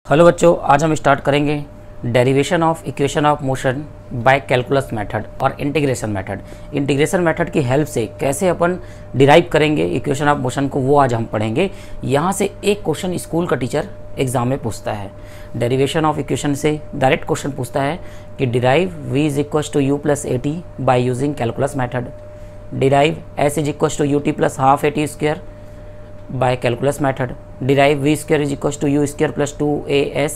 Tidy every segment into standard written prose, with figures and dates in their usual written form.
Hello बच्चों, आज हम स्टार्ट करेंगे derivation of equation of motion by calculus method और इंटीग्रेशन मेथड। इंटीग्रेशन मेथड की हेल्प से कैसे अपन डिराइव करेंगे इक्वेशन ऑफ मोशन को, वो आज हम पढ़ेंगे। यहाँ से एक क्वेश्चन स्कूल का टीचर एग्जाम में पूछता है। डेरिवेशन ऑफ इक्वेशन से डायरेक्ट क्वेश्चन पूछता है कि derive v is equal to u plus A t by using calculus method, derive s is equal to u t plus half a t square by calculus method, derive v square is equal to u square plus 2as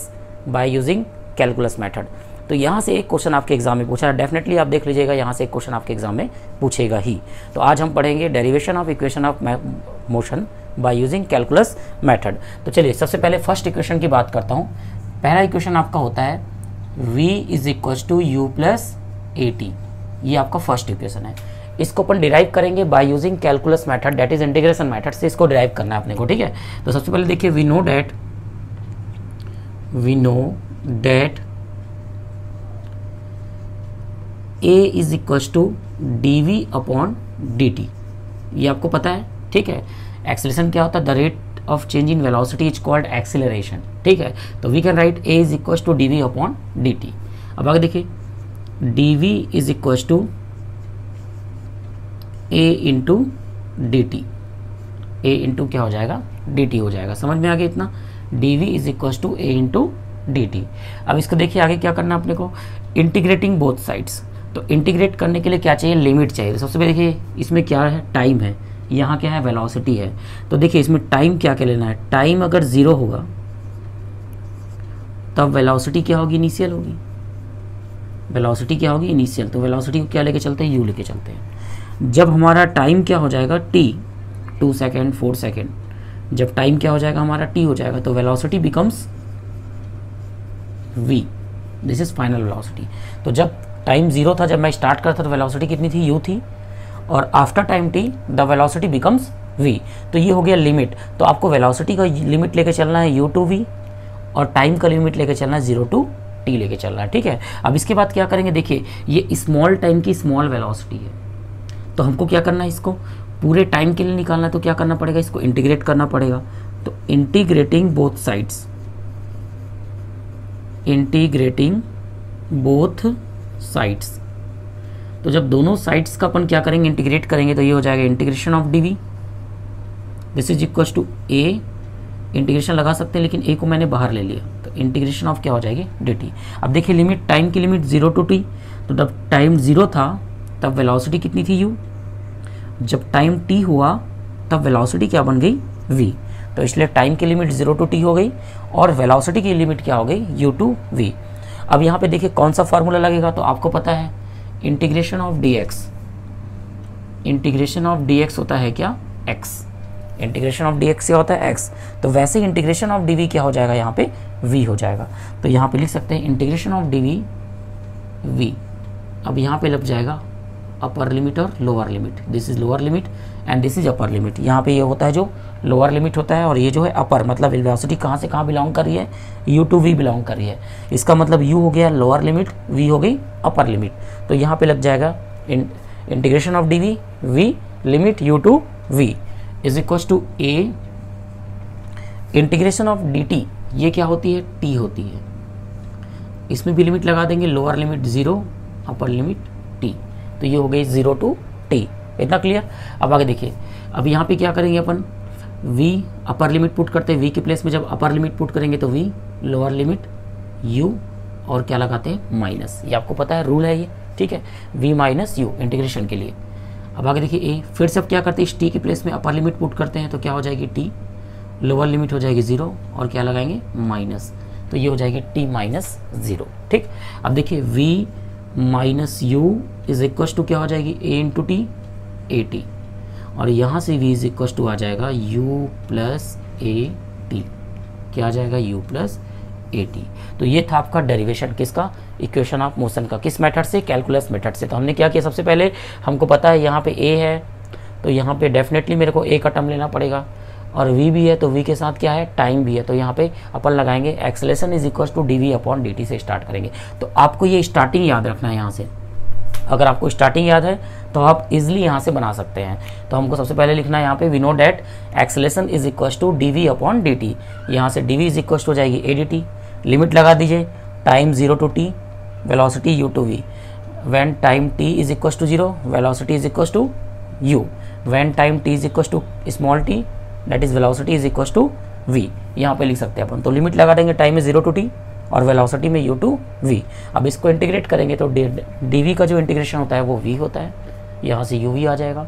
by using calculus method. तो यहाँ से एक question आपके exam में पूछा है, definitely आप देख लीजिएगा, यहाँ से एक क्वेश्चन आपके एग्जाम में पूछेगा ही। तो आज हम पढ़ेंगे derivation of equation of motion bye using calculus method. तो चलिए सबसे पहले फर्स्ट इक्वेशन की बात करता हूँ। पहला इक्वेशन आपका होता है v is equal to u plus A t, ये आपका फर्स्ट इक्वेशन है। इसको अपन डिराइव करेंगे by using calculus method, that is integration method से इसको डिराइव करना है अपने को, ठीक है। तो सबसे पहले देखिए, we know that a is equal to d v upon d t, ये आपको पता है, ठीक है। एक्सेलरेशन क्या होता है? The rate of change in velocity is called acceleration, ठीक है। तो we can write a is equal to d v upon d t. अब आगे देखिए, d v is equal to a into d t, a into क्या हो जाएगा? D T हो जाएगा। समझ में आ गया इतना? D v is equal to a into d t. अब इसको देखिए आगे क्या करना है अपने को, इंटीग्रेटिंग बोथ साइड्स। तो इंटीग्रेट करने के लिए क्या चाहिए? लिमिट चाहिए। तो सबसे पहले देखिए इसमें क्या है? टाइम है, यहाँ क्या है? वेलोसिटी है। तो देखिए इसमें टाइम क्या क्या लेना है? टाइम अगर 0 होगा तब वेलोसिटी क्या होगी? इनिशियल होगी। वेलोसिटी क्या होगी? इनिशियल। तो वेलोसिटी को क्या लेके चलते हैं? यू लेके चलते हैं। जब हमारा टाइम क्या हो जाएगा? t, 2 सेकेंड 4 सेकेंड, जब टाइम क्या हो जाएगा? हमारा t हो जाएगा, तो velocity becomes v, this is final velocity. तो जब टाइम 0 था, जब मैं स्टार्ट करता तो वेलोसिटी कितनी थी? u थी, और after time t the velocity becomes v। तो ये हो गया लिमिट। तो आपको वेलोसिटी का लिमिट लेके चलना है u टू v, और टाइम का लिमिट लेके चलना है 0 टू t लेके चलना है, ठीक है। अब इसके बाद क्या करेंगे? देखिए ये स्मॉल टाइम की स्मॉल वेलोसिटी है, तो हमको क्या करना है? इसको पूरे टाइम के लिए निकालना है, तो क्या करना पड़ेगा? इसको इंटीग्रेट करना पड़ेगा। तो integrating both sides, integrating both sides. तो जब दोनों साइड्स का अपन क्या करेंगे? इंटीग्रेट करेंगे, तो ये हो जाएगा integration of d v, this is equal to a. Integration लगा सकते हैं, लेकिन ए को मैंने बाहर ले लिया, तो इंटीग्रेशन ऑफ क्या हो जाएगी? D t. अब देखिए लिमिट, टाइम की लिमिट 0 टू टी, तो जब टाइम 0 था तब वेलोसिटी कितनी थी? u। जब टाइम t हुआ तब वेलोसिटी क्या बन गई? v। तो इसलिए टाइम की लिमिट 0 टू t हो गई, और वेलोसिटी की लिमिट क्या हो गई? u to v। अब यहाँ पे देखिए कौन सा फार्मूला लगेगा, तो आपको पता है integration of dx, integration of dx होता है क्या? x। इंटीग्रेशन ऑफ dx क्या होता है? x। तो वैसे ही इंटीग्रेशन ऑफ dv क्या हो जाएगा? यहाँ पे v हो जाएगा। तो यहाँ पे लिख सकते हैं इंटीग्रेशन ऑफ dv v। अब यहाँ पे लग जाएगा अपर लिमिट और lower limit, this is lower limit and this is upper limit. यहाँ पे ये होता है जो लोअर लिमिट होता है, और ये जो है अपर, मतलब वेलोसिटी कहाँ से कहाँ बिलोंग कर रही है? u टू v बिलोंग कर रही है। इसका मतलब u हो गया लोअर लिमिट, v हो गई अपर लिमिट। तो यहाँ पे लग जाएगा integration of dv v limit u to v is equal to a integration of dt, ये क्या होती है? t होती है। इसमें भी लिमिट लगा देंगे, lower limit 0, upper limit t, तो ये हो गई 0 टू t। इतना क्लियर? अब आगे देखिए, अब यहाँ पे क्या करेंगे अपन? v अपर लिमिट पुट करते हैं, v के प्लेस में जब अपर लिमिट पुट करेंगे तो v, लोअर लिमिट u, और क्या लगाते हैं? माइनस। ये आपको पता है, रूल है ये, ठीक है। v माइनस u इंटीग्रेशन के लिए। अब आगे देखिए a, फिर से अब क्या करते हैं? इस t के प्लेस में अपर लिमिट पुट करते हैं, तो क्या हो जाएगी? t, लोअर लिमिट हो जाएगी 0, और क्या लगाएंगे? माइनस। तो ये हो जाएगी t माइनस 0, ठीक। अब देखिए v minus u is equal to क्या हो जाएगी? a into t, a t, और यहाँ से v इज इक्वल टू आ जाएगा u प्लस ए टी। क्या आ जाएगा? u प्लस ए टी। तो ये था आपका डेरिवेशन किसका? इक्वेशन ऑफ मोशन का। किस मेथड से? कैलकुलस मेथड से। तो हमने क्या किया? सबसे पहले हमको पता है यहाँ पे a है, तो यहाँ पे डेफिनेटली मेरे को a का टर्म लेना पड़ेगा, और v भी है, तो v के साथ क्या है? टाइम भी है। तो यहाँ पे अपन लगाएंगे acceleration is equal to d v upon d t से स्टार्ट करेंगे। तो आपको ये स्टार्टिंग याद रखना है यहाँ से। अगर आपको स्टार्टिंग याद है तो आप इजिली यहाँ से बना सकते हैं। तो हमको सबसे पहले लिखना है यहाँ पे we know that acceleration is equal to d v upon d t. यहाँ से डी वी इज इक्वल हो जाएगी ए डी टी, लिमिट लगा दीजिए, time 0 to t, velocity u to v, when time t is equals to 0, velocity is equals to u, when time t is equals to small t, that is velocity is equals to v। यहाँ पे लिख सकते हैं अपन, तो limit लगा देंगे time में 0 to t और वेलोसिटी में u to v। अब इसको इंटीग्रेट करेंगे तो dv का जो इंटीग्रेशन होता है वो v होता है, यहाँ से uv आ जाएगा,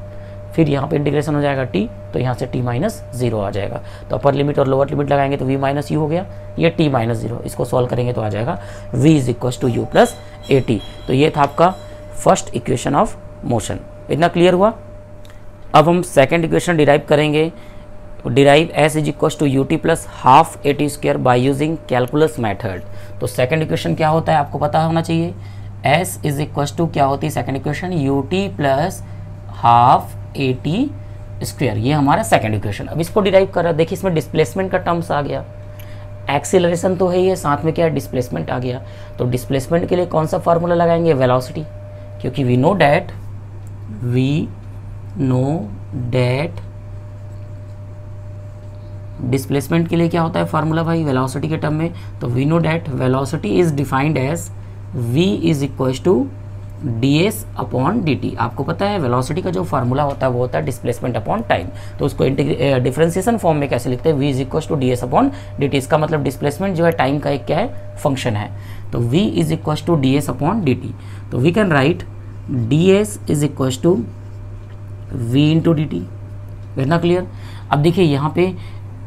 फिर यहाँ पे इंटीग्रेशन हो जाएगा t, तो यहाँ से t माइनस 0 आ जाएगा। तो अपर लिमिट और लोअर लिमिट लगाएंगे तो v माइनस यू हो गया, ये t माइनस 0, इसको सॉल्व करेंगे तो आ जाएगा v is equals to u plus A t. तो ये था आपका फर्स्ट इक्वेशन ऑफ मोशन। इतना क्लियर हुआ। अब हम सेकेंड इक्वेशन डिराइव करेंगे, derive s is equals to u t plus half a t square by using calculus method. तो सेकेंड इक्वेशन क्या होता है आपको पता होना चाहिए, s इज इक्वल्स टू क्या होती है second equation, you t plus half a t square, ये हमारा सेकेंड इक्वेशन। अब इसको डिराइव कर रहा है, देखिए इसमें डिस्प्लेसमेंट का टर्म्स आ गया, एक्सीलरेशन तो है ही है, साथ में क्या डिस्प्लेसमेंट आ गया। तो डिस्प्लेसमेंट के लिए कौन सा फार्मूला लगाएंगे, वेलोसिटी, क्योंकि वी नो डैट डिस्प्लेसमेंट के लिए क्या होता है फार्मूला भाई वेलोसिटी के टर्म में, तो we know that velocity is defined as v is equals to ds upon dt। आपको पता है वेलोसिटी का जो फार्मूला होता है वो होता है डिस्प्लेसमेंट अपॉन टाइम। तो उसको डिफरेंशिएशन फॉर्म में कैसे लिखते हैं, v is equals to ds upon dt। इसका मतलब डिस्प्लेसमेंट जो है टाइम का एक क्या है फंक्शन है, तो v is equals to ds upon dt। तो we can write ds is equals to v into dt। इतना क्लियर। अब देखिए यहाँ पे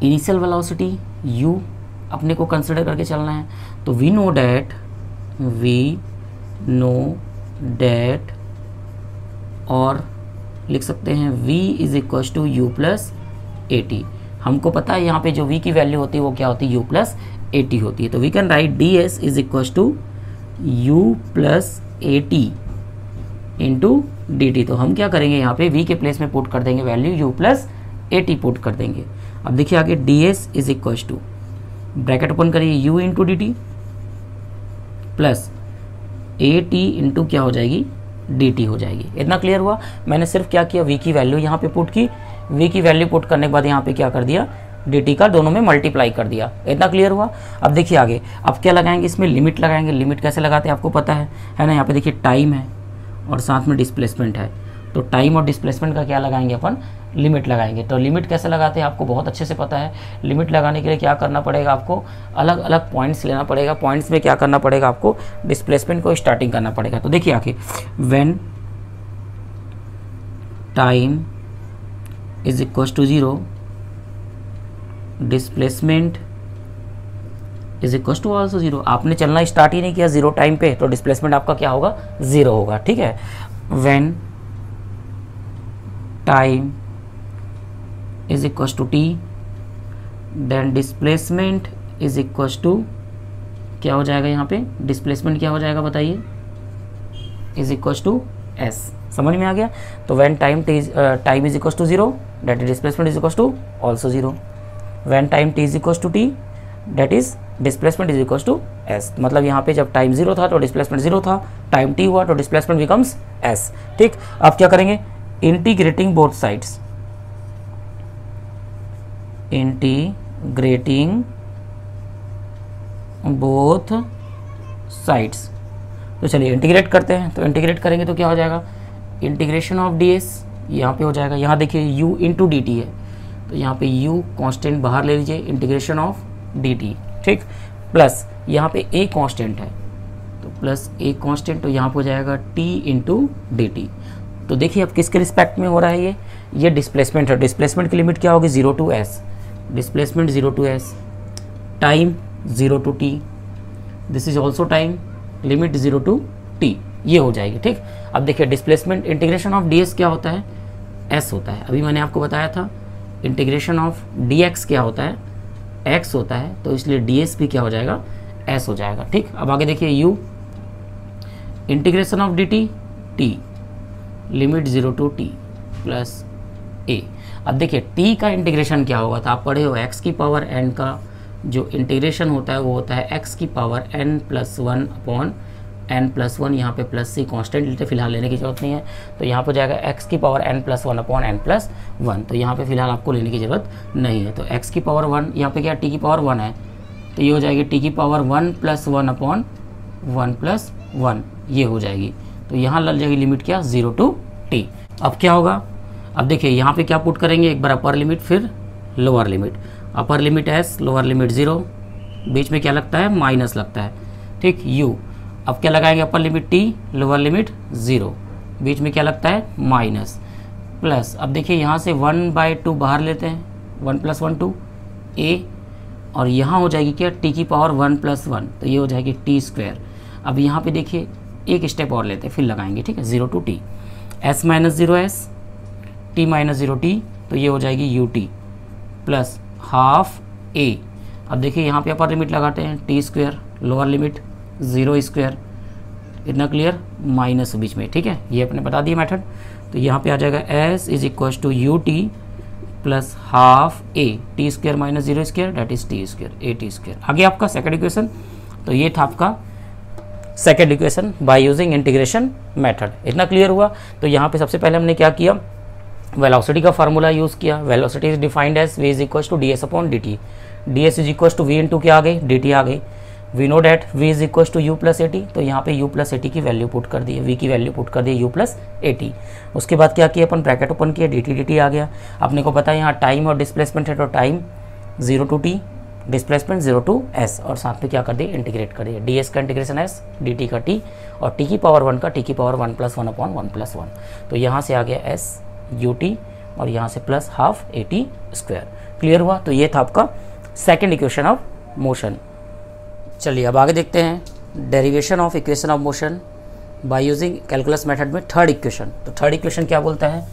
इनिशियल वेलोसिटी u अपने को कंसिडर करके चलना है, तो वी नो डैट और लिख सकते हैं v is equals to u plus A t. हमको पता है यहाँ पे जो v की वैल्यू होती है वो क्या होती है, u प्लस ए टी होती है। तो we can write ds is equals to u plus A t into d t. तो हम क्या करेंगे यहाँ पे v के प्लेस में पुट कर देंगे value u plus A T put कर देंगे। अब देखिए आगे ds is equals to bracket open करिए u into d t plus ए टी इंटू क्या हो जाएगी डी टी हो जाएगी। इतना क्लियर हुआ। मैंने सिर्फ क्या किया, v की वैल्यू यहाँ पे पुट की, v की वैल्यू पुट करने के बाद यहाँ पे क्या कर दिया, dt का दोनों में मल्टीप्लाई कर दिया। इतना क्लियर हुआ। अब देखिए आगे, अब क्या लगाएंगे, इसमें लिमिट लगाएंगे। लिमिट कैसे लगाते हैं आपको पता है ना। यहाँ पे देखिए टाइम है और साथ में डिस्प्लेसमेंट है, तो टाइम और डिस्प्लेसमेंट का क्या लगाएंगे अपन, लिमिट लगाएंगे। तो लिमिट कैसे लगाते हैं आपको बहुत अच्छे से पता है। लिमिट लगाने के लिए क्या करना पड़ेगा आपको, अलग अलग पॉइंट्स लेना पड़ेगा। पॉइंट्स में क्या करना पड़ेगा आपको, डिस्प्लेसमेंट को स्टार्टिंग करना पड़ेगा। तो देखिए आगे, when time is equals to 0 displacement is equals to also 0। आपने चलना स्टार्ट ही नहीं किया 0 टाइम पे, तो डिस्प्लेसमेंट आपका क्या होगा, 0 होगा। ठीक है। When time is equals to t, then displacement is equals to क्या हो जाएगा, यहाँ पे डिस्प्लेसमेंट क्या हो जाएगा बताइए, इज इक्वल्स टू s। समझ में आ गया। तो when time is equals to 0, that is displacement is equals to also 0। When time t is equals to t, that is displacement is equals to s। मतलब यहाँ पे जब टाइम 0 था तो डिस्प्लेसमेंट 0 था, टाइम t हुआ तो डिस्प्लेसमेंट बिकम्स s। ठीक। अब क्या करेंगे, integrating both sides, integrating both sides. तो चलिए इंटीग्रेट करते हैं। तो इंटीग्रेट करेंगे तो क्या हो जाएगा, इंटीग्रेशन ऑफ ds यहाँ पे हो जाएगा। यहाँ देखिए u इंटू डी टी है, तो यहाँ पे u कांस्टेंट बाहर ले लीजिए, इंटीग्रेशन ऑफ dt। ठीक। प्लस यहाँ पे a कांस्टेंट है, तो प्लस a कांस्टेंट, तो यहाँ पे हो जाएगा t इंटू डी टी। तो देखिए अब किसके रिस्पेक्ट में हो रहा है, ये डिस्प्लेसमेंट है। डिस्प्लेसमेंट की लिमिट क्या होगी, 0 to s, displacement 0 to s, time 0 to t, this is also time, limit 0 to t, ये हो जाएगी। ठीक। अब देखिए डिस्प्लेसमेंट इंटीग्रेशन ऑफ ds क्या होता है, s होता है। अभी मैंने आपको बताया था इंटीग्रेशन ऑफ dx क्या होता है, x होता है, तो इसलिए ds भी क्या हो जाएगा, s हो जाएगा। ठीक। अब आगे देखिए u integration of dt t, limit 0 to t plus a। अब देखिए t का इंटीग्रेशन क्या होगा, तो आप पढ़े हो x की पावर n का जो इंटीग्रेशन होता है वो होता है x की power n plus 1 upon n plus 1। यहाँ पे प्लस c कॉन्स्टेंट लेते, फिलहाल लेने की जरूरत नहीं है। तो यहाँ पर जाएगा x की power n plus 1 upon n plus 1, तो यहाँ पे फिलहाल आपको लेने की जरूरत नहीं है। तो x की पावर 1, यहाँ पे क्या t की पावर 1 है, तो ये हो जाएगी टी की पावर 1 + 1 अपॉन 1 + 1, ये हो जाएगी। तो यहाँ लग जाएगी लिमिट क्या, 0 to t। अब क्या होगा, अब देखिए यहाँ पे क्या पुट करेंगे, एक बार अपर लिमिट फिर लोअर लिमिट। अपर लिमिट s, लोअर लिमिट 0, बीच में क्या लगता है, माइनस लगता है, ठीक, u। अब क्या लगाएंगे, upper limit t, lower limit 0, बीच में क्या लगता है, माइनस, प्लस। अब देखिए यहाँ से 1/2 बाहर लेते हैं, 1 + 1 2 a, और यहाँ हो जाएगी क्या, t की पावर 1 + 1, तो ये हो जाएगी t²। अब यहाँ पे देखिए एक स्टेप और लेते हैं, फिर लगाएंगे, ठीक है, 0 to t, s - 0s, t - 0t, तो ये हो जाएगी ut प्लस हाफ a। अब देखिए यहाँ पे अपर लिमिट लगाते हैं, t², लोअर लिमिट 0², इतना क्लियर, माइनस बीच में, ठीक है, ये अपने बता दिए मेथड। तो यहाँ पे आ जाएगा s = ut plus half a, t² - 0² that is t², at²। आगे आपका सेकंड इक्वेशन, तो ये था आपका second equation by using integration method. इतना क्लियर हुआ। तो यहाँ पे सबसे पहले हमने क्या किया, वेलोसिटी का फार्मूला यूज़ किया। Velocity is defined as v = ds/dt, ds = v into क्या आ गई, dt आ गई। We know that v = u + at, तो यहाँ पे u + at की वैल्यू पुट कर दी है, v की वैल्यू पुट कर दी है u + at। उसके बाद क्या किया अपन, ब्रैकेट ओपन किया, dt आ गया। अपने को पता है यहाँ टाइम और डिस्प्लेसमेंट है, तो time 0 to t, displacement 0 to s, और साथ में क्या कर दिए, इंटीग्रेट कर दिया, ds का इंटीग्रेशन s, dt का t, और t की पावर 1 का t की पावर 1 + 1 अपॉन 1 + 1। तो यहाँ से आ गया s ut, और यहाँ से प्लस हाफ at²। क्लियर हुआ। तो ये था आपका सेकेंड इक्वेशन ऑफ मोशन। चलिए अब आगे देखते हैं derivation of equation of motion bye using calculus method में थर्ड इक्वेशन। तो थर्ड इक्वेशन क्या बोलता है,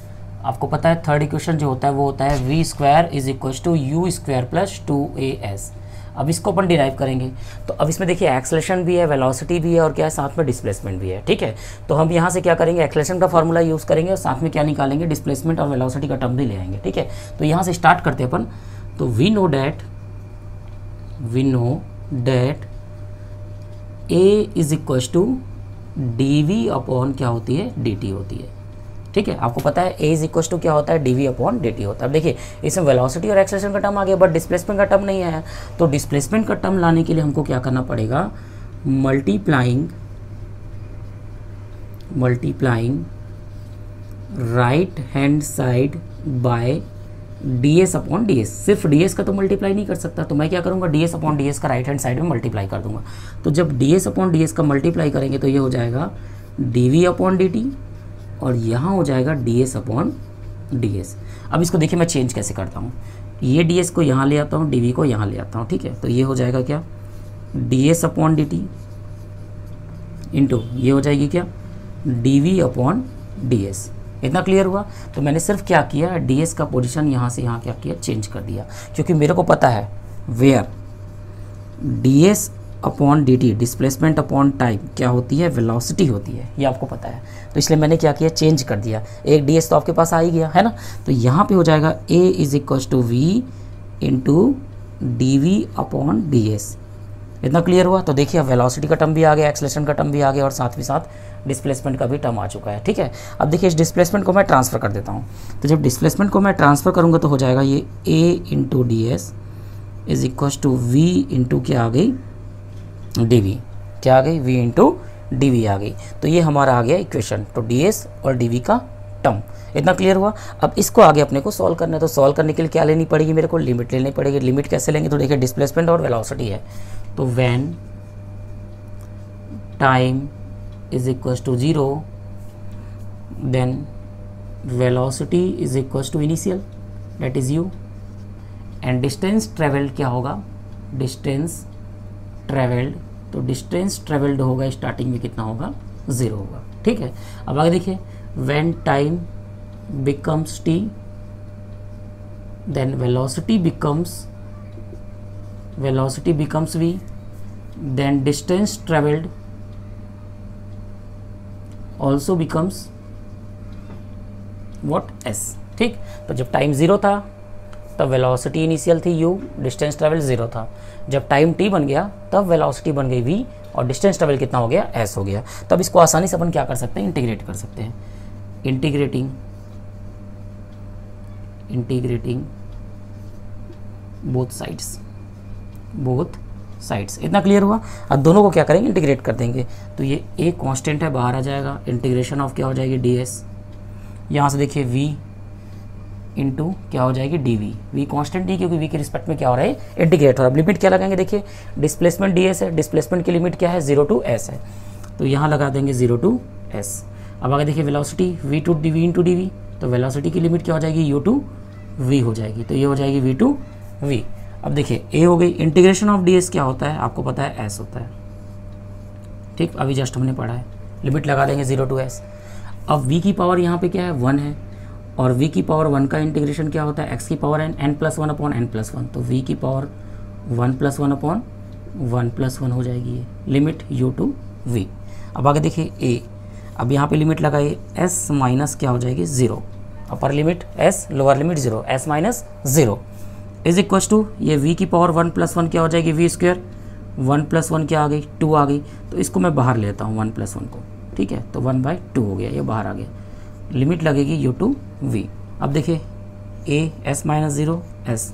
आपको पता है थर्ड इक्वेशन जो होता है वो होता है v² = u² + 2as। अब इसको अपन डिराइव करेंगे। तो अब इसमें देखिए एक्सेलरेशन भी है, वेलोसिटी भी है, और क्या है, साथ में डिस्प्लेसमेंट भी है, ठीक है। तो हम यहाँ से क्या करेंगे, एक्सेलरेशन का फॉर्मूला यूज़ करेंगे, और साथ में क्या निकालेंगे, डिस्प्लेसमेंट और वेलोसिटी का टर्म भी ले आएंगे, ठीक है। तो यहाँ से स्टार्ट करते हैं अपन। तो we know that a = dv upon क्या होती है, dt होती है, ठीक है। आपको पता है a = क्या होता है, dv अपॉन dt होता है। अब देखिए इसमें वेलोसिटी और एक्सेलरेशन का टर्म आ गया, बट डिस्प्लेसमेंट का टर्म नहीं आया। तो डिस्प्लेसमेंट का टर्म लाने के लिए हमको क्या करना पड़ेगा, multiplying right hand side by ds upon ds। सिर्फ ds का तो मल्टीप्लाई नहीं कर सकता, तो मैं क्या करूँगा, ds अपॉन ds का राइट हैंड साइड में मल्टीप्लाई कर दूंगा। तो जब ds अपॉन ds का मल्टीप्लाई करेंगे तो ये हो जाएगा dv अपॉन dt, और यहाँ हो जाएगा ds अपॉन ds। अब इसको देखिए मैं चेंज कैसे करता हूँ, ये ds को यहाँ ले आता हूँ, dv को यहाँ ले आता हूँ, ठीक है। तो ये हो जाएगा क्या, ds अपॉन dt इंटू ये हो जाएगी क्या, dv अपॉन ds। इतना क्लियर हुआ। तो मैंने सिर्फ क्या किया, ds का पोजीशन यहाँ से यहाँ क्या किया, चेंज कर दिया, क्योंकि मेरे को पता है where ds upon dt, displacement upon time क्या होती है, वेलोसिटी होती है, ये आपको पता है। तो इसलिए मैंने क्या किया, चेंज कर दिया। एक ds तो आपके पास आ ही गया है ना। तो यहाँ पे हो जाएगा a = v into dv upon ds। इतना क्लियर हुआ। तो देखिए अब वेलोसिटी का टर्म भी आ गया, एक्सेलरेशन का टर्म भी आ गया, और साथ ही साथ डिस्प्लेसमेंट का भी टर्म आ चुका है, ठीक है। अब देखिए इस डिस्प्लेसमेंट को मैं ट्रांसफ़र कर देता हूँ। तो जब डिस्प्लेसमेंट को मैं ट्रांसफ़र करूँगा तो हो जाएगा ये a into ds = v into क्या आ गई, dv। क्या आ गई, v इंटू dv आ गई। तो ये हमारा आ गया इक्वेशन, तो ds और dv का टर्म। इतना क्लियर हुआ। अब इसको आगे अपने को सॉल्व करना है। तो सॉल्व करने के लिए क्या लेनी पड़ेगी, मेरे को लिमिट लेनी पड़ेगी। लिमिट कैसे लेंगे, तो देखिए डिस्प्लेसमेंट और वेलोसिटी है, तो when time = 0 then velocity = initial that is u, and distance travelled क्या होगा, डिस्टेंस ट्रेवल्ड, तो डिस्टेंस ट्रेवल्ड होगा स्टार्टिंग में कितना होगा, 0 होगा, ठीक है। अब आगे देखिए when time becomes t then velocity becomes v, then distance travelled also becomes what, s, ठीक। तो जब टाइम 0 था तब वेलोसिटी इनिशियल थी u, डिस्टेंस ट्रेवल 0 था। जब टाइम t बन गया तब वेलोसिटी बन गई v, और डिस्टेंस ट्रेवल कितना हो गया, s हो गया। तब इसको आसानी से अपन क्या कर सकते हैं, इंटीग्रेट कर सकते हैं। Integrating both sides. इतना क्लियर हुआ। अब दोनों को क्या करेंगे, इंटीग्रेट कर देंगे। तो ये ए कांस्टेंट है, बाहर आ जाएगा, इंटीग्रेशन ऑफ क्या हो जाएगी ds। यहाँ से देखिए v इंटू क्या हो जाएगी dv। v कांस्टेंट नहीं, क्योंकि v के रिस्पेक्ट में क्या हो रहा है, इंटीग्रेट हो रहा है। अब लिमिट क्या लगाएंगे, देखिए डिस्प्लेसमेंट ds है, डिस्प्लेसमेंट की लिमिट क्या है 0 to s है, तो यहाँ लगा देंगे 0 to s। अब आगे देखिए velocity v to dv into dv, तो वेलोसिटी की लिमिट क्या हो जाएगी u टू v हो जाएगी, तो ये हो जाएगी v टू v। अब देखिए a हो गई, इंटीग्रेशन ऑफ ds क्या होता है आपको पता है, s होता है, ठीक, अभी जस्ट हमने पढ़ा है। लिमिट लगा देंगे 0 to s। अब v की पावर यहाँ पे क्या है 1 है, और v की पावर 1 का इंटीग्रेशन क्या होता है, x की पावर n+1 अपॉन n+1, तो v की पावर 1+1 अपॉन 1+1 हो जाएगी ये, लिमिट u टू v। अब आगे देखिए a, अब यहाँ पे लिमिट लगाइए s माइनस क्या हो जाएगी 0, upper limit s, lower limit 0, s minus 0 is equal to ये v की पावर 1+1 क्या हो जाएगी v स्क्वायर, 1+1 क्या आ गई 2 आ गई, तो इसको मैं बाहर लेता हूँ 1+1 को, ठीक है, तो 1/2 हो गया, ये बाहर आ गया। लिमिट लगेगी u टू v। अब देखिए a s माइनस 0 s,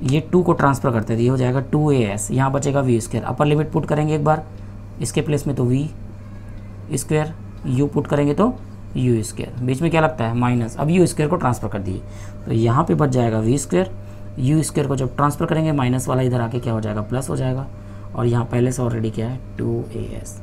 ये 2 को ट्रांसफ़र करते थे, ये हो जाएगा 2as, यहाँ बचेगा v square. Upper limit put करेंगे एक बार इसके प्लेस में, तो v स्क्वायर, u पुट करेंगे तो u स्क्वायर, बीच में क्या लगता है माइनस, अब u स्क्वायर को ट्रांसफ़र कर दिए, तो यहाँ पे बच जाएगा v स्क्वायर। u स्क्वायर को जब ट्रांसफ़र करेंगे माइनस वाला इधर आके क्या हो जाएगा प्लस हो जाएगा, और यहाँ पहले से ऑलरेडी क्या है 2as।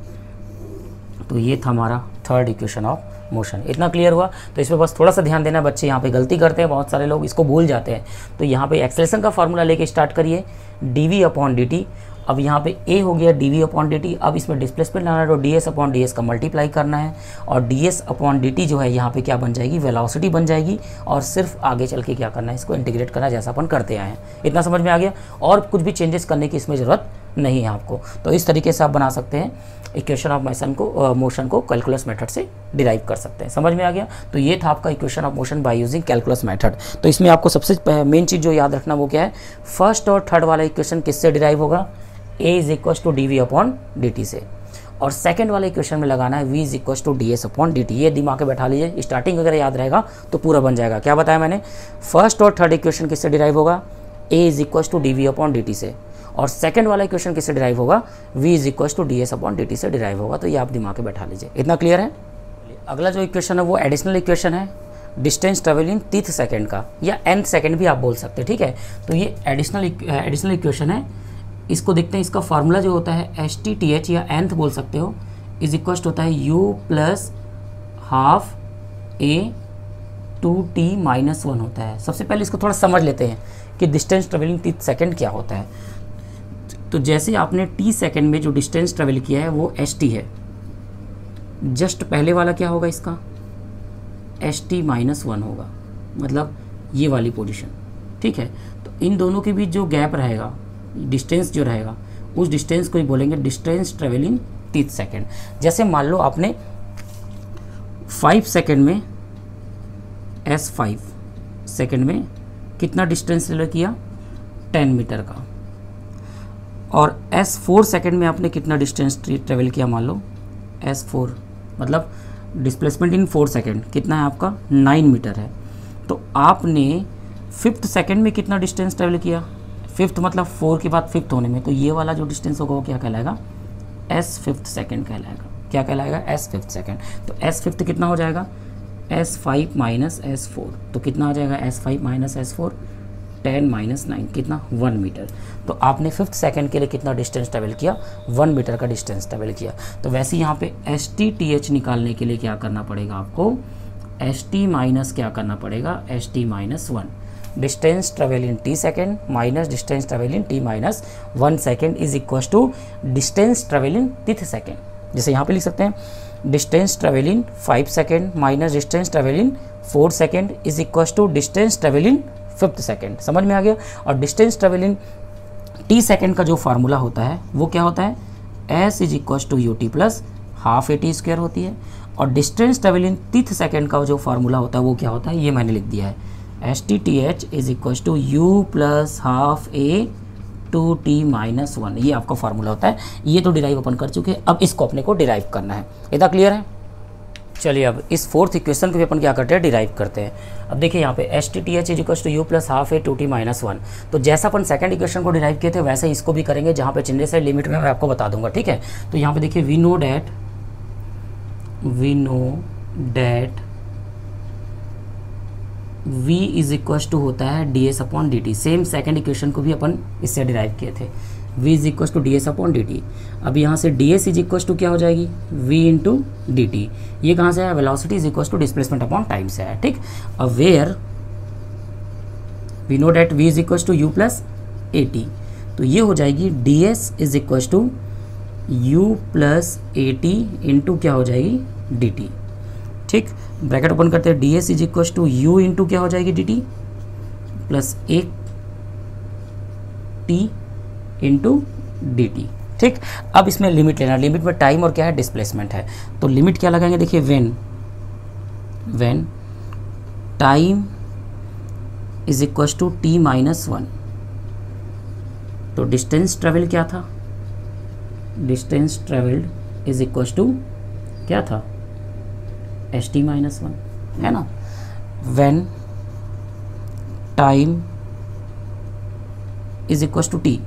तो ये था हमारा थर्ड इक्वेशन ऑफ मोशन। इतना क्लियर हुआ। तो इसमें बस थोड़ा सा ध्यान देना, बच्चे यहाँ पे गलती करते हैं, बहुत सारे लोग इसको भूल जाते हैं। तो यहाँ पे एक्सेलरेशन का फार्मूला लेके स्टार्ट करिए, dv अपॉन dt। अब यहाँ पे a हो गया dv अपॉन dt, अब इसमें डिस्प्लेसमेंट लाना है तो ds अपॉन ds का मल्टीप्लाई करना है, और ds अपॉन dt जो है यहाँ पे क्या बन जाएगी, वेलोसिटी बन जाएगी, और सिर्फ आगे चल के क्या करना है, इसको इंटीग्रेट करना है जैसा अपन करते आए हैं। इतना समझ में आ गया, और कुछ भी चेंजेस करने की इसमें ज़रूरत नहीं है आपको। तो इस तरीके से आप बना सकते हैं इक्वेशन ऑफ मोशन को कैलकुलस मेथड से डिराइव कर सकते हैं। समझ में आ गया। तो ये था आपका equation of motion bye using calculus method. तो इसमें आपको सबसे मेन चीज़ जो याद रखना वो क्या है, फर्स्ट और थर्ड वाला इक्वेशन किससे डिराइव होगा, a is equal to dv upon dt से, और सेकंड वाले इक्वेशन में लगाना है v is equal to ds upon dt। ये दिमाग में बैठा लीजिए, स्टार्टिंग अगर याद रहेगा तो पूरा बन जाएगा। क्या बताया मैंने, फर्स्ट और थर्ड इक्वेशन किससे डिराइव होगा, a is equal to dv upon dt से, और सेकंड वाला इक्वेशन किससे डिराइव होगा, v is equal to ds upon dt से डिराइव होगा। तो ये आप दिमाग में बैठा लीजिए। इतना क्लियर है। अगला जो इक्वेशन है वो एडिशनल इक्वेशन है, डिस्टेंस ट्रेवल इन तीथ सेकेंड का, या nth सेकेंड भी आप बोल सकते हैं, ठीक है। तो ये एडिशनल इक्वेशन है। इसको देखते हैं, इसका फार्मूला जो होता है STTH या nth बोल सकते हो, इज इक्वस्ट होता है u plus half a 2t minus 1 होता है। सबसे पहले इसको थोड़ा समझ लेते हैं कि डिस्टेंस ट्रेवलिंग तीथ सेकेंड क्या होता है। तो जैसे आपने t सेकेंड में जो डिस्टेंस ट्रेवल किया है वो st है, जस्ट पहले वाला क्या होगा इसका, st माइनस 1 होगा, मतलब ये वाली पोजीशन, ठीक है। तो इन दोनों के बीच जो गैप रहेगा, डिस्टेंस जो रहेगा, उस डिस्टेंस को ही बोलेंगे डिस्टेंस ट्रेवलिंग तीथ सेकेंड। जैसे मान लो आपने 5 सेकेंड में S5 सेकेंड में कितना डिस्टेंस ट्रेवल किया, 10 मीटर का, और S4 सेकेंड में आपने कितना डिस्टेंस ट्रेवल किया, मान लो S4, मतलब डिस्प्लेसमेंट इन 4 सेकेंड कितना है आपका, 9 मीटर है। तो आपने 5th सेकेंड में कितना डिस्टेंस ट्रेवल किया, 5th मतलब 4 के बाद 5th होने में, तो ये वाला जो डिस्टेंस होगा वो क्या कहलाएगा, S5th सेकेंड कहलाएगा। क्या कहलाएगा, S5th सेकेंड। तो S5th कितना हो जाएगा, S5 माइनस S4, तो कितना आ जाएगा S5 माइनस S4, 10 माइनस 9 कितना, 1 मीटर। तो आपने 5th सेकेंड के लिए कितना डिस्टेंस ट्रेवल किया, 1 मीटर का डिस्टेंस ट्रेवल किया। तो वैसे यहाँ पे STTH निकालने के लिए क्या करना पड़ेगा आपको, ST माइनस क्या करना पड़ेगा, ST minus 1, distance travel in t second minus distance travel in t minus 1 second is equal to distance travel in तीथ सेकेंड। जैसे यहाँ पे लिख सकते हैं distance travel in 5 second minus distance travel in 4 second is equal to distance travel in 5th second. समझ में आ गया। और distance travel in t second का जो फार्मूला होता है वो क्या होता है, s is equal to ut plus half a t square होती है, और डिस्टेंस ट्रेवल इन तीथ सेकेंड का जो फार्मूला होता है वो क्या होता है, ये मैंने लिख दिया है, STTH is equal to u plus half a 2t minus 1, ये आपका फार्मूला होता है। ये तो डिराइव अपन कर चुके हैं, अब इसको अपने को डिराइव करना है। इतना क्लियर है। चलिए अब इस फोर्थ इक्वेशन को भी अपन क्या करते हैं, डिराइव करते हैं। अब देखिए यहाँ पे h t t h is equal to u plus half a two t minus one. तो जैसा अपन सेकंड इक्वेशन को डिराइव किए थे वैसे ही इसको भी करेंगे, जहाँ पे चेंजेस है लिमिट में मैं आपको बता दूंगा, ठीक है। तो यहाँ पे देखिए we know that v is equal to होता है d s upon d t. Same second equation को भी अपन इससे डिराइव किए थे, v is equal to d s upon d t. अब यहाँ से d S is equal to क्या हो जाएगी, v इंटू डी टी। ये कहाँ से है, velocity is equal to displacement upon time से है, ठीक। अब where we know that v is equal to u plus A t, तो ये हो जाएगी d S is equal to u plus A t into क्या हो जाएगी, डी टी, ठीक। ब्रैकेट ओपन करते हैं, d S is equal to u into क्या हो जाएगी, डी टी प्लस एक टी इंटू डी टी, ठीक। अब इसमें लिमिट लेना, लिमिट में टाइम और क्या है, डिस्प्लेसमेंट है। तो लिमिट क्या लगाएंगे, देखिए when time is equal to t minus one, तो डिस्टेंस ट्रेवल क्या था, distance travelled is equal to क्या था, एच टी माइनस वन, है ना। When time is equal to t,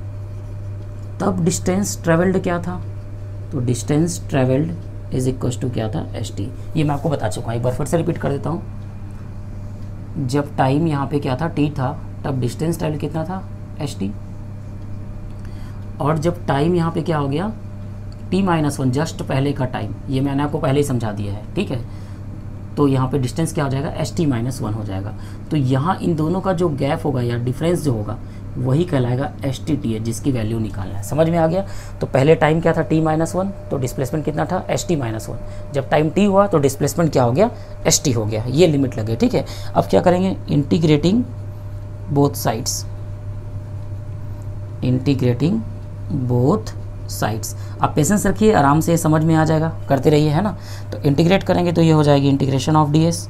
तब डिस्टेंस ट्रेवल्ड क्या था, तो distance travelled is equal to क्या था, एच टी। ये मैं आपको बता चुका हूँ, एक बार फिर से रिपीट कर देता हूँ। जब टाइम यहाँ पे क्या था, टी था, तब डिस्टेंस ट्रेवल कितना था, एच टी। और जब टाइम यहाँ पे क्या हो गया, टी माइनस वन, जस्ट पहले का टाइम, ये मैंने आपको पहले ही समझा दिया है, ठीक है। तो यहाँ पे डिस्टेंस क्या हो जाएगा, एच टी माइनस वन हो जाएगा। तो यहाँ इन दोनों का जो गैप होगा या डिफरेंस जो होगा वही कहलाएगा एच टी टी है, जिसकी वैल्यू निकालना है। समझ में आ गया। तो पहले टाइम क्या था, टी माइनस वन, तो डिस्प्लेसमेंट कितना था, एच टी माइनस वन। जब टाइम टी हुआ तो डिस्प्लेसमेंट क्या हो गया, एच टी हो गया। ये लिमिट लगे, ठीक है। अब क्या करेंगे, integrating both sides, integrating both sides. आप पेशेंस रखिए, आराम से समझ में आ जाएगा, करते रहिए, है ना। तो इंटीग्रेट करेंगे तो ये हो जाएगी integration of d S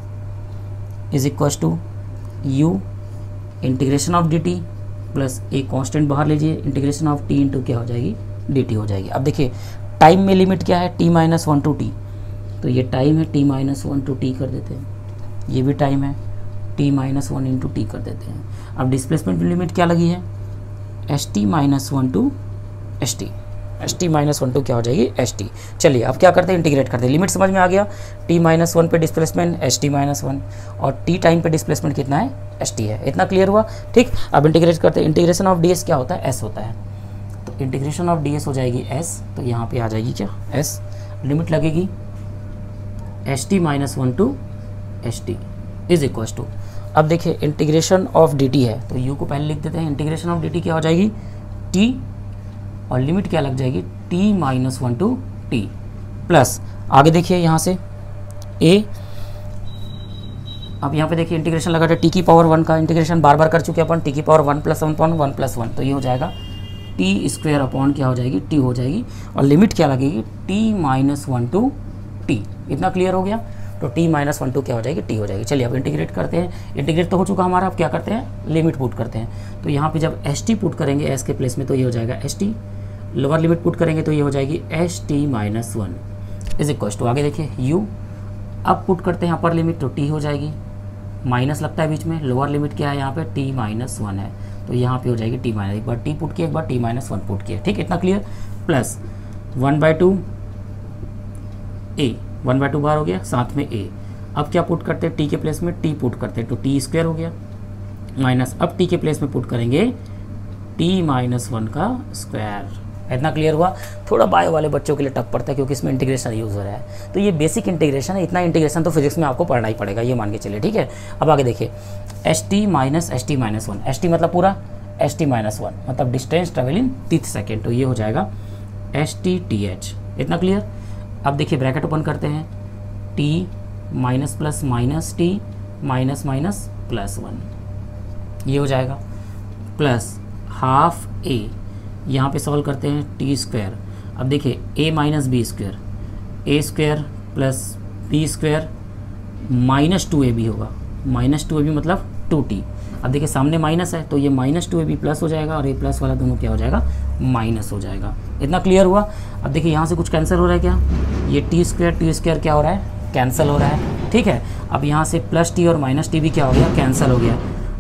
is equal to u integration of d t plus एक कांस्टेंट बाहर लीजिए, इंटीग्रेशन ऑफ टी इंटू क्या हो जाएगी, डी टी हो जाएगी। अब देखिए टाइम में लिमिट क्या है, T minus one to T, तो ये टाइम है T minus one to T कर देते हैं, ये भी टाइम है T minus one into T कर देते हैं। अब डिस्प्लेसमेंट लिमिट क्या लगी है, H t minus one to h T, H t minus one to क्या हो जाएगी, एच टी। चलिए अब क्या करते हैं, इंटीग्रेट करते हैं। लिमिट समझ में आ गया, टी माइनस वन पे displacement H t minus one, और टी टाइम पे डिस्प्लेसमेंट कितना है, एच टी है। इतना क्लियर हुआ, ठीक। अब इंटीग्रेट करते हैं। इंटीग्रेशन ऑफ डी एस क्या होता है, एस होता है, तो इंटीग्रेशन ऑफ डी एस हो जाएगी एस, तो यहाँ पे आ जाएगी क्या, एस। लिमिट लगेगी h t minus one to h t is equal to, अब देखिए इंटीग्रेशन ऑफ डी टी है, तो यू को पहले लिख देते हैं। इंटीग्रेशन ऑफ डी टी क्या हो जाएगी, टी, और लिमिट क्या लग जाएगी, T minus one to T plus, आगे देखिए यहाँ से ए। अब यहाँ पे देखिए इंटीग्रेशन लगा था टी की पावर वन का, इंटीग्रेशन बार बार कर चुके अपन, टी की power one plus one upon one plus one, तो ये हो जाएगा टी स्क्वायर अपॉन क्या हो जाएगी, टी हो जाएगी। और लिमिट क्या लगेगी, T minus one to T. इतना क्लियर हो गया। तो टी माइनस वन टू क्या हो जाएगी, टी हो जाएगी। चलिए अब इंटीग्रेट करते हैं। इंटीग्रेट तो हो चुका हमारा, अब क्या करते हैं, लिमिट पुट करते हैं। तो यहाँ पे जब एच टी पुट करेंगे एस के प्लेस में, तो ये हो जाएगा h t. Lower limit put करेंगे तो ये हो जाएगी h t minus one is equal to, आगे देखिए यू। अब पुट करते हैं अपर लिमिट, तो टी हो जाएगी, माइनस लगता है बीच में, लोअर लिमिट क्या है यहाँ पे, टी माइनस वन है, तो यहाँ पे हो जाएगी टी माइनस, एक बार टी पुट किया, एक बार टी माइनस वन पुट किया, ठीक। इतना clear. Plus one by two A, one by two बार हो गया, साथ में ए। अब क्या पुट करते हैं, टी के प्लेस में टी पुट करते हैं, तो टी स्क्वायर हो गया, माइनस अब टी के प्लेस में पुट करेंगे टी माइनस वन का स्क्वायर। इतना क्लियर हुआ। थोड़ा बायो वाले बच्चों के लिए टफ पड़ता है क्योंकि इसमें इंटीग्रेशन यूज हो रहा है, तो ये बेसिक इंटीग्रेशन है। इतना इंटीग्रेशन तो फिजिक्स में आपको पढ़ना ही पड़ेगा, ये मान के चलिए, ठीक है। अब आगे देखिए H t minus one, H T मतलब पूरा, एच टी माइनस वन मतलब डिस्टेंस ट्रेवल इन 30 सेकेंड, तो ये हो जाएगा एच टी टी एच। इतना क्लियर। अब देखिए ब्रैकेट ओपन करते हैं, T minus plus minus T minus minus plus one, ये हो जाएगा, प्लस हाफ ए, यहाँ पे सॉल्व करते हैं टी स्क्वायर। अब देखिए A minus B square, A square plus B square minus two A B होगा, माइनस टू ए बी मतलब टू टी। अब देखिए सामने माइनस है, तो ये minus two A B plus हो जाएगा, और ए प्लस वाला दोनों क्या हो जाएगा, माइनस हो जाएगा। इतना क्लियर हुआ। अब देखिए यहाँ से कुछ कैंसिल हो रहा है क्या, ये टी स्क्वायर क्या हो रहा है, कैंसिल हो रहा है, ठीक है। अब यहाँ से प्लस टी और माइनस टी भी क्या हो गया, कैंसिल हो गया।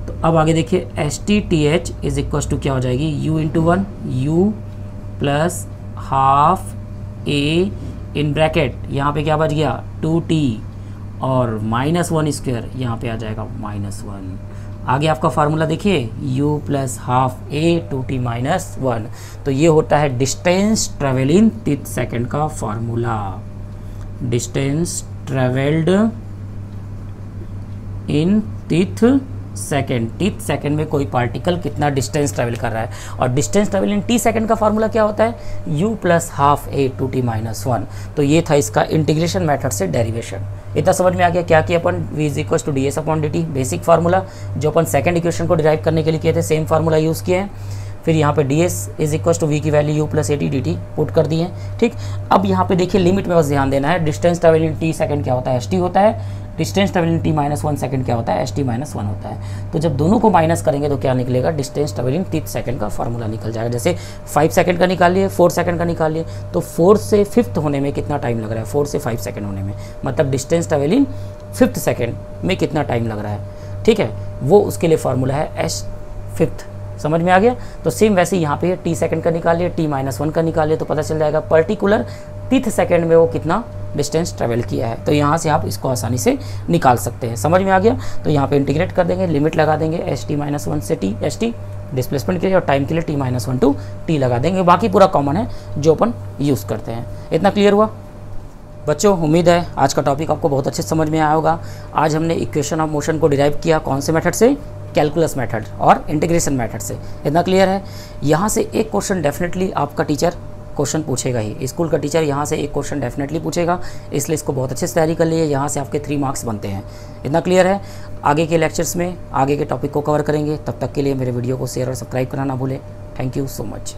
तो अब आगे देखिए s t t h is equal to क्या हो जाएगी, u into one, u plus half a in bracket, यहाँ पे क्या बच गया 2t और -1 स्क्वायर यहाँ पे आ जाएगा -1। आगे आपका फार्मूला देखिए u प्लस हाफ ए 2t -1। तो ये होता है distance travel in tth second का formula. Distance travelled in tth second में कोई पार्टिकल कितना डिस्टेंस ट्रेवल कर रहा है। और डिस्टेंस ट्रेवल इन टी सेकेंड का फार्मूला क्या होता है, u प्लस हाफ ए 2t -1। तो ये था इसका इंटीग्रेशन मेथड से डेरिवेशन। इतना समझ में आ गया क्या किया अपन, v is equal to d s upon d t, basic formula जो अपन सेकंड इक्वेशन को डिराइव करने के लिए किए थे, सेम फार्मूला यूज़ किए हैं। फिर यहाँ पे D S is equal to V की वैल्यू यू प्लस ए टी डी टी पुट कर दिए, ठीक। अब यहाँ पे देखिए लिमिट में बस ध्यान देना है, डिस्टेंस ट्रेवल इन टी सेकंड क्या होता है, एस टी होता है। डिस्टेंस ट्रेवल इन टी -1 सेकंड क्या होता है, एस टी -1 होता है। तो जब दोनों को माइनस करेंगे तो क्या निकलेगा, distance travel in teeth second का फार्मूला निकल जाएगा। जैसे 5 सेकंड का निकाल लिए, 4 सेकंड का निकाल लिए, तो 4 से 5th होने में कितना टाइम लग रहा है, 4 से 5 सेकंड होने में, मतलब distance travel in 5th second में कितना टाइम लग रहा है, ठीक है। वो उसके लिए फार्मूला है एस 5th। समझ में आ गया। तो सेम वैसे यहाँ पे टी सेकंड का निकालिए, टी -1 का निकालिए, तो पता चल जाएगा पर्टिकुलर टीथ सेकंड में वो कितना डिस्टेंस ट्रेवल किया है। तो यहाँ से आप इसको आसानी से निकाल सकते हैं। समझ में आ गया। तो यहाँ पे इंटीग्रेट कर देंगे, लिमिट लगा देंगे एस टी -1 से टी एस टी, डिस्प्लेसमेंट के लिए, और टाइम के लिए टी -1 टू टी लगा देंगे। बाकी पूरा कॉमन है जो अपन यूज़ करते हैं। इतना क्लियर हुआ बच्चों? उम्मीद है आज का टॉपिक आपको बहुत अच्छे समझ में आया होगा। आज हमने इक्वेशन ऑफ मोशन को डिराइव किया कौन से मेथड से, कैलकुलस मेथड और इंटीग्रेशन मेथड से। इतना क्लियर है। यहाँ से एक क्वेश्चन डेफिनेटली आपका टीचर क्वेश्चन पूछेगा ही, स्कूल का टीचर यहाँ से एक क्वेश्चन डेफिनेटली पूछेगा, इसलिए इसको बहुत अच्छे से तैयारी कर लिए। यहाँ से आपके 3 मार्क्स बनते हैं। इतना क्लियर है। आगे के लेक्चर्स में आगे के टॉपिक को कवर करेंगे। तब तक के लिए मेरे वीडियो को शेयर और सब्सक्राइब करना ना भूलें। Thank you so much.